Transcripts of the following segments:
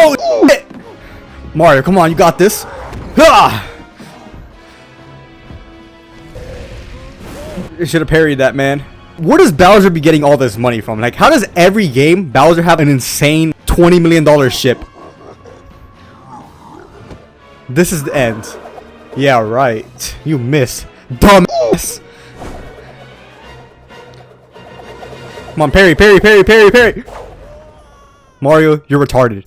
Oh, shit. Mario, come on, you got this. Ah! You should have parried that, man. Where does Bowser be getting all this money from? Like, how does every game Bowser have an insane $20 million ship? This is the end. Yeah, right. You missed. Dumbass. Come on, parry, parry, parry, parry, parry. Mario, you're retarded.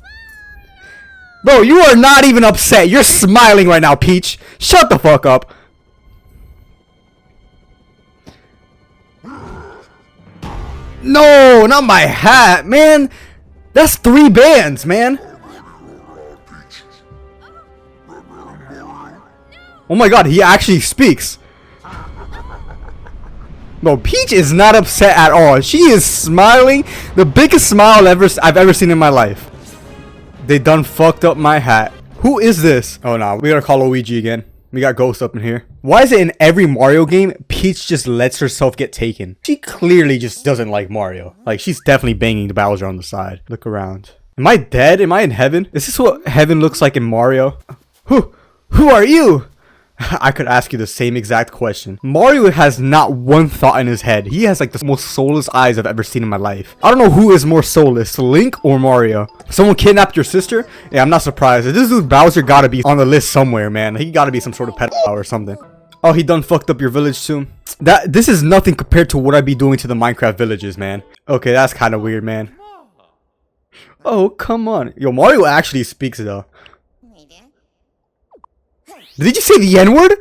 Bro, you are not even upset. You're smiling right now, Peach. Shut the fuck up. No, not my hat, man. That's 3 bands, man. Oh my god, he actually speaks. No, Peach is not upset at all. She is smiling. The biggest smile I've ever seen in my life. They done fucked up my hat. Who is this? Oh no, we gotta call Luigi again. We got Ghost up in here. Why is it in every Mario game, Peach just lets herself get taken? She clearly just doesn't like Mario. Like, she's definitely banging the Bowser on the side. Look around. Am I dead? Am I in heaven? Is this what heaven looks like in Mario? Who are you? I could ask you the same exact question. Mario has not one thought in his head. He has like the most soulless eyes I've ever seen in my life. I don't know who is more soulless, Link or Mario. Someone kidnapped your sister? Yeah, I'm not surprised. This dude Bowser gotta be on the list somewhere, man. He gotta be some sort of pedophile or something. Oh, he done fucked up your village too. This is nothing compared to what I'd be doing to the Minecraft villages, man. Okay, that's kind of weird, man. Oh, come on. Yo, Mario actually speaks though. Did you say the N-word?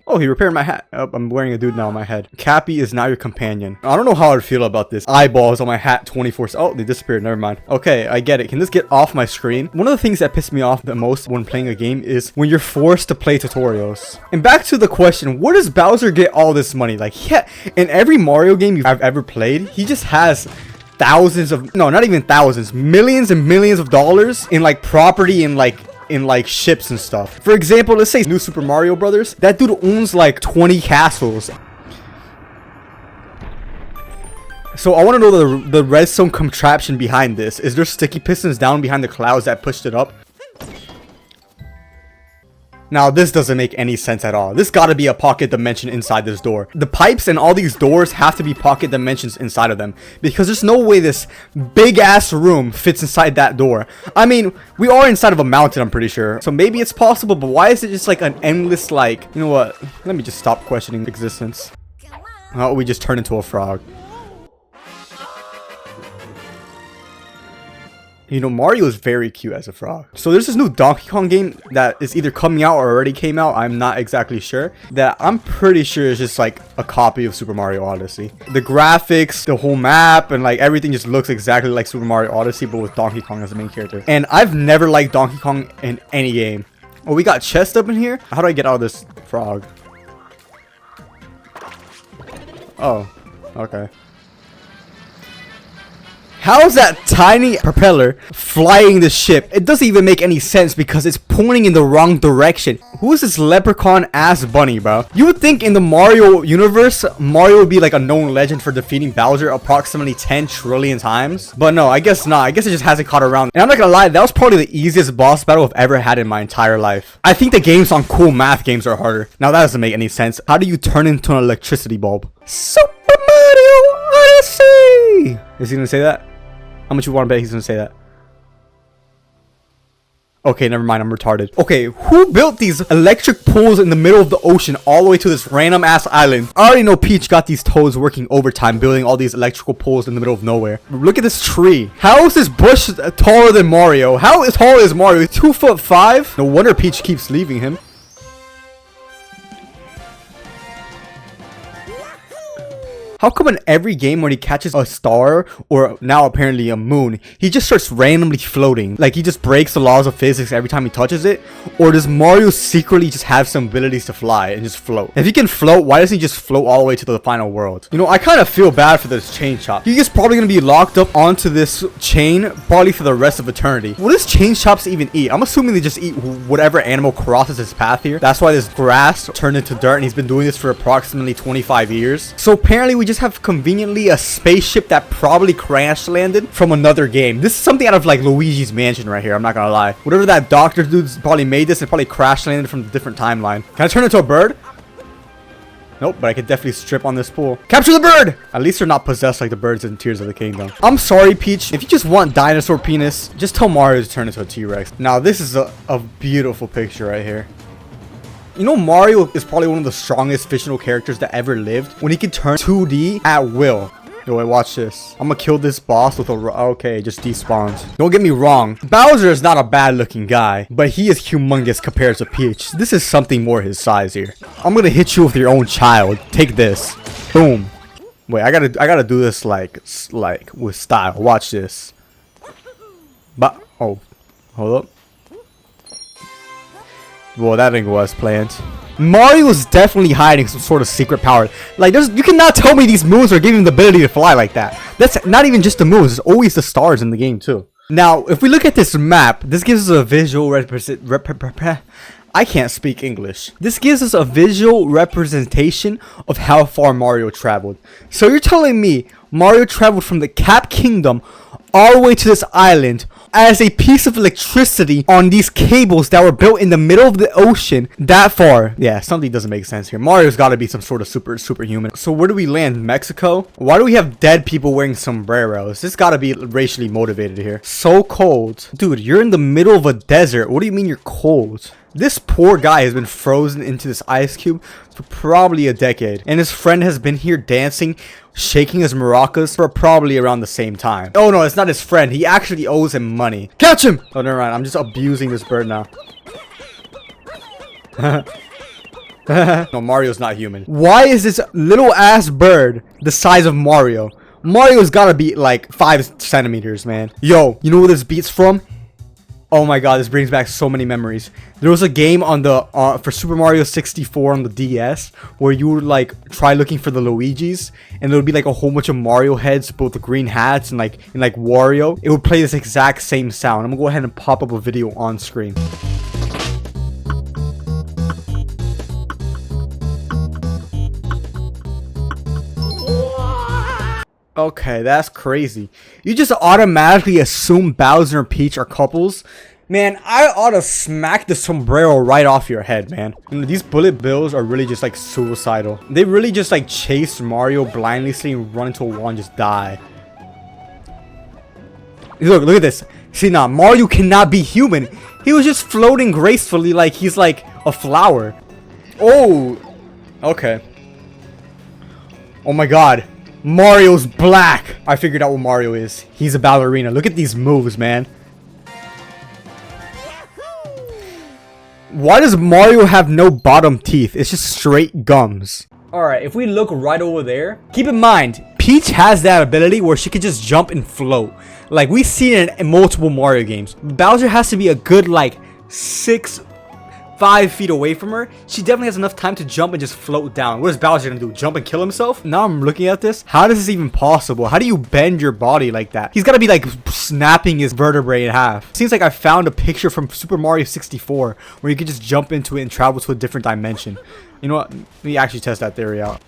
Oh, he repaired my hat. Oh, I'm wearing a dude now on my head. Cappy is now your companion. I don't know how I'd feel about this. Eyeballs on my hat 24/7. Oh, they disappeared. Never mind. Okay, I get it. Can this get off my screen? One of the things that pisses me off the most when playing a game is when you're forced to play tutorials. And back to the question, where does Bowser get all this money? Like, yeah, in every Mario game I've ever played, he just has thousands of, no, not even thousands, millions and millions of dollars in like property and like ships and stuff. For example, let's say New Super Mario Brothers. That dude owns like 20 castles. So I want to know the redstone contraption behind this. Is there sticky pistons down behind the clouds that pushed it up? Now, this doesn't make any sense at all. This gotta be a pocket dimension inside this door. The pipes and all these doors have to be pocket dimensions inside of them, because there's no way this big ass room fits inside that door. I mean, we are inside of a mountain, I'm pretty sure. So maybe it's possible, but why is it just like an endless, like, you know what? Let me just stop questioning existence. Oh, we just turned into a frog. You know, Mario is very cute as a frog. So there's this new Donkey Kong game that is either coming out or already came out. I'm not exactly sure. That I'm pretty sure is just like a copy of Super Mario Odyssey. The graphics, the whole map, and like everything just looks exactly like Super Mario Odyssey, but with Donkey Kong as the main character. And I've never liked Donkey Kong in any game. Oh, we got chest up in here? How do I get out of this frog? Oh, okay. How is that tiny propeller flying the ship? It doesn't even make any sense because it's pointing in the wrong direction. Who is this leprechaun ass bunny, bro? You would think in the Mario universe, Mario would be like a known legend for defeating Bowser approximately 10 trillion times. But no, I guess not. I guess it just hasn't caught around. And I'm not gonna lie, that was probably the easiest boss battle I've ever had in my entire life. I think the games on cool math games are harder. Now that doesn't make any sense. How do you turn into an electricity bulb? Super Mario Odyssey! Is he gonna say that? How much you want to bet he's gonna say that? Okay, never mind. I'm retarded. Okay, who built these electric poles in the middle of the ocean all the way to this random ass island? I already know Peach got these toads working overtime building all these electrical poles in the middle of nowhere. Look at this tree. How is this bush taller than Mario? How tall is Mario? He's 2'5"? No wonder Peach keeps leaving him. How come in every game when he catches a star, or now apparently a moon, he just starts randomly floating? Like he just breaks the laws of physics every time he touches it? Or does Mario secretly just have some abilities to fly and just float? If he can float, why doesn't he just float all the way to the final world? You know, I kind of feel bad for this chain chomp. He is probably going to be locked up onto this chain probably for the rest of eternity. What does chain chomps even eat? I'm assuming they just eat whatever animal crosses his path here. That's why this grass turned into dirt, and he's been doing this for approximately 25 years. So apparently we just have conveniently a spaceship that probably crash landed from another game. This is something out of like Luigi's Mansion right here. I'm not gonna lie. Whatever that doctor dude's probably made this, it probably crash landed from a different timeline. Can I turn into a bird? Nope, but I could definitely strip on this pool. Capture the bird! At least they're not possessed like the birds in Tears of the Kingdom. I'm sorry, Peach. If you just want dinosaur penis, just tell Mario to turn into a T-Rex. Now, this is a beautiful picture right here. You know, Mario is probably one of the strongest fictional characters that ever lived when he can turn 2D at will. Yo, wait, watch this. I'm gonna kill this boss with a... Okay, just despawns. Don't get me wrong. Bowser is not a bad looking guy, but he is humongous compared to Peach. This is something more his size here. I'm gonna hit you with your own child. Take this. Boom. Wait, I gotta do this like with style. Watch this. But, oh, hold up. Well, that thing was planned. Mario is definitely hiding some sort of secret power. Like, you cannot tell me these moves are giving him the ability to fly like that. That's not even just the moves. It's always the stars in the game, too. Now, if we look at this map, this gives us a visual I can't speak English. This gives us a visual representation of how far Mario traveled. So you're telling me Mario traveled from the Cap Kingdom all the way to this island as a piece of electricity on these cables that were built in the middle of the ocean that far. Yeah, something doesn't make sense here. Mario's got to be some sort of superhuman. So where do we land? Mexico? Why do we have dead people wearing sombreros? This got to be racially motivated here. So cold. Dude, you're in the middle of a desert. What do you mean you're cold? This poor guy has been frozen into this ice cube for probably a decade. And his friend has been here dancing, shaking his maracas for probably around the same time. Oh no, it's not his friend. He actually owes him money. Catch him! Oh, never mind. I'm just abusing this bird now. No, Mario's not human. Why is this little ass bird the size of Mario? Mario's gotta be like 5 centimeters, man. Yo, you know where this beat's from? Oh my god, this brings back so many memories. There was a game on the for Super Mario 64 on the DS where you would like try looking for the Luigis, and there would be like a whole bunch of Mario heads, both the green hats and like Wario. It would play this exact same sound. I'm gonna go ahead and pop up a video on screen. Okay, that's crazy. You just automatically assume Bowser and Peach are couples? Man, I ought to smack the sombrero right off your head, man. You know, these bullet bills are really just like suicidal. They really just like chase Mario blindly, and run into a wall and just die. Look at this. See, now Mario cannot be human. He was just floating gracefully like he's like a flower. Oh, okay. Oh my god. Mario's black. I figured out what Mario is. He's a ballerina. Look at these moves, man. Why does Mario have no bottom teeth? It's just straight gums. Alright, if we look right over there, keep in mind, Peach has that ability where she can just jump and float. Like, we've seen it in multiple Mario games. Bowser has to be a good, like, 5 feet away from her. She definitely has enough time to jump and just float down. What is Bowser gonna do? Jump and kill himself? Now I'm looking at this. How is this even possible? How do you bend your body like that? He's gotta be like snapping his vertebrae in half. Seems like I found a picture from Super Mario 64 where you could just jump into it and travel to a different dimension. You know what? Let me actually test that theory out.